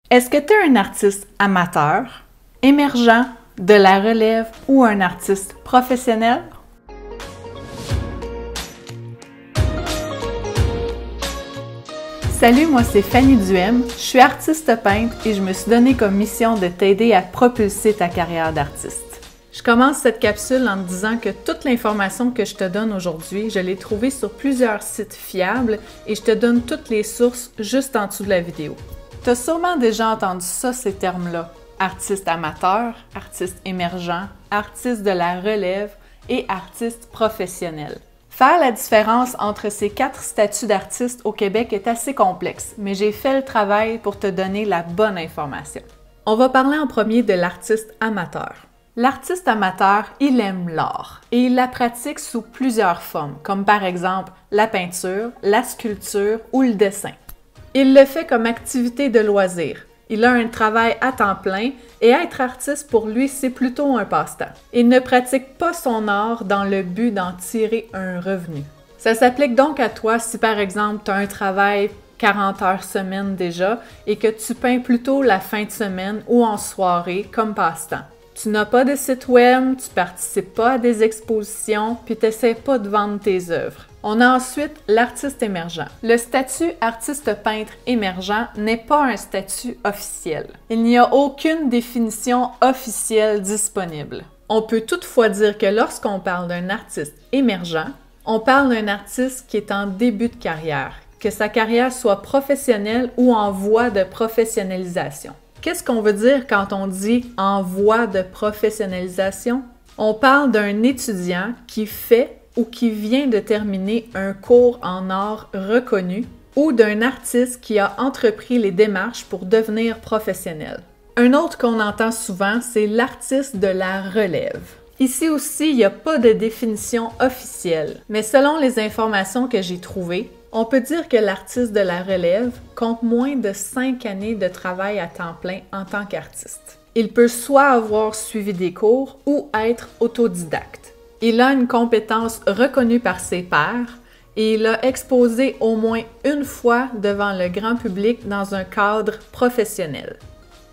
Est-ce que tu es un artiste amateur, émergent, de la relève ou un artiste professionnel? Salut, moi c'est Fanny Duhem, je suis artiste peintre et je me suis donné comme mission de t'aider à propulser ta carrière d'artiste. Je commence cette capsule en te disant que toute l'information que je te donne aujourd'hui, je l'ai trouvée sur plusieurs sites fiables et je te donne toutes les sources juste en dessous de la vidéo. Tu as sûrement déjà entendu ça, ces termes-là. Artiste amateur, artiste émergent, artiste de la relève et artiste professionnel. Faire la différence entre ces 4 statuts d'artiste au Québec est assez complexe, mais j'ai fait le travail pour te donner la bonne information. On va parler en premier de l'artiste amateur. L'artiste amateur, il aime l'art et il la pratique sous plusieurs formes, comme par exemple la peinture, la sculpture ou le dessin. Il le fait comme activité de loisir. Il a un travail à temps plein et être artiste pour lui, c'est plutôt un passe-temps. Il ne pratique pas son art dans le but d'en tirer un revenu. Ça s'applique donc à toi si par exemple tu as un travail 40 heures semaine déjà et que tu peins plutôt la fin de semaine ou en soirée comme passe-temps. Tu n'as pas de site web, tu participes pas à des expositions, puis tu n'essaies pas de vendre tes œuvres. On a ensuite l'artiste émergent. Le statut artiste peintre émergent n'est pas un statut officiel. Il n'y a aucune définition officielle disponible. On peut toutefois dire que lorsqu'on parle d'un artiste émergent, on parle d'un artiste qui est en début de carrière, que sa carrière soit professionnelle ou en voie de professionnalisation. Qu'est-ce qu'on veut dire quand on dit « en voie de professionnalisation » ? On parle d'un étudiant qui fait ou qui vient de terminer un cours en art reconnu ou d'un artiste qui a entrepris les démarches pour devenir professionnel. Un autre qu'on entend souvent, c'est l'artiste de la relève. Ici aussi, il n'y a pas de définition officielle, mais selon les informations que j'ai trouvées, on peut dire que l'artiste de la relève compte moins de 5 années de travail à temps plein en tant qu'artiste. Il peut soit avoir suivi des cours ou être autodidacte. Il a une compétence reconnue par ses pairs et il a exposé au moins une fois devant le grand public dans un cadre professionnel.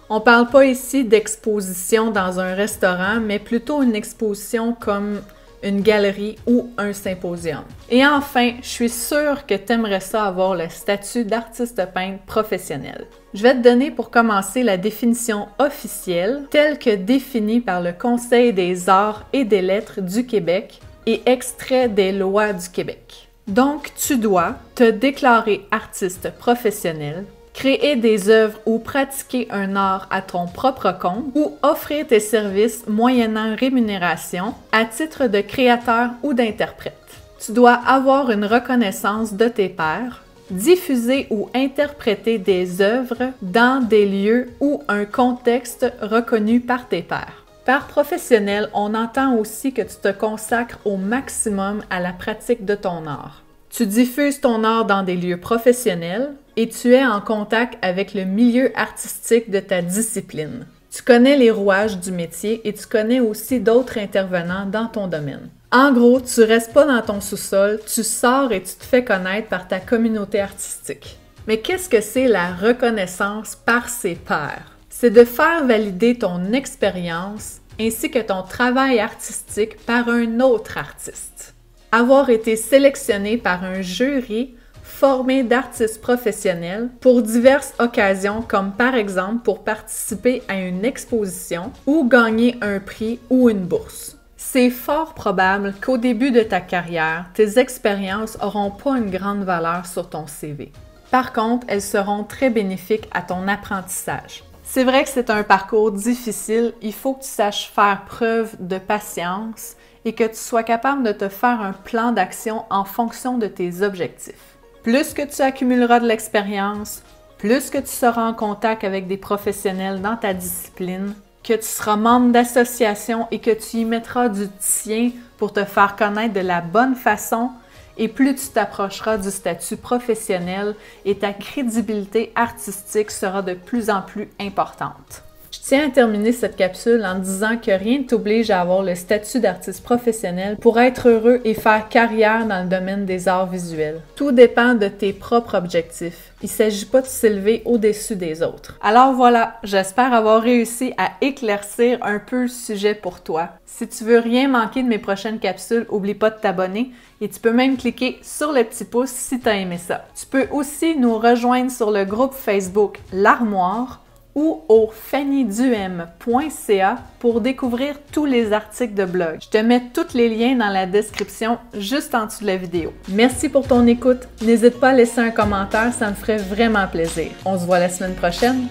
On ne parle pas ici d'exposition dans un restaurant, mais plutôt une exposition comme une galerie ou un symposium. Et enfin, je suis sûre que tu aimerais ça avoir le statut d'artiste peintre professionnel. Je vais te donner pour commencer la définition officielle telle que définie par le Conseil des arts et des lettres du Québec et extrait des lois du Québec. Donc, tu dois te déclarer artiste professionnel, créer des œuvres ou pratiquer un art à ton propre compte ou offrir tes services moyennant rémunération à titre de créateur ou d'interprète. Tu dois avoir une reconnaissance de tes pairs, diffuser ou interpréter des œuvres dans des lieux ou un contexte reconnu par tes pairs. Par professionnel, on entend aussi que tu te consacres au maximum à la pratique de ton art. Tu diffuses ton art dans des lieux professionnels et tu es en contact avec le milieu artistique de ta discipline. Tu connais les rouages du métier et tu connais aussi d'autres intervenants dans ton domaine. En gros, tu restes pas dans ton sous-sol, tu sors et tu te fais connaître par ta communauté artistique. Mais qu'est-ce que c'est la reconnaissance par ses pairs? C'est de faire valider ton expérience ainsi que ton travail artistique par un autre artiste. Avoir été sélectionné par un jury formé d'artistes professionnels pour diverses occasions comme par exemple pour participer à une exposition ou gagner un prix ou une bourse. C'est fort probable qu'au début de ta carrière, tes expériences n'auront pas une grande valeur sur ton CV. Par contre, elles seront très bénéfiques à ton apprentissage. C'est vrai que c'est un parcours difficile, il faut que tu saches faire preuve de patience et que tu sois capable de te faire un plan d'action en fonction de tes objectifs. Plus que tu accumuleras de l'expérience, plus que tu seras en contact avec des professionnels dans ta discipline, que tu seras membre d'associations et que tu y mettras du tien pour te faire connaître de la bonne façon, et plus tu t'approcheras du statut professionnel et ta crédibilité artistique sera de plus en plus importante. Je tiens à terminer cette capsule en disant que rien ne t'oblige à avoir le statut d'artiste professionnel pour être heureux et faire carrière dans le domaine des arts visuels. Tout dépend de tes propres objectifs. Il ne s'agit pas de s'élever au-dessus des autres. Alors voilà, j'espère avoir réussi à éclaircir un peu le sujet pour toi. Si tu veux rien manquer de mes prochaines capsules, n'oublie pas de t'abonner et tu peux même cliquer sur le petit pouce si tu as aimé ça. Tu peux aussi nous rejoindre sur le groupe Facebook L'Armoire ou au fannyduhem.ca pour découvrir tous les articles de blog. Je te mets tous les liens dans la description juste en dessous de la vidéo. Merci pour ton écoute. N'hésite pas à laisser un commentaire, ça me ferait vraiment plaisir. On se voit la semaine prochaine.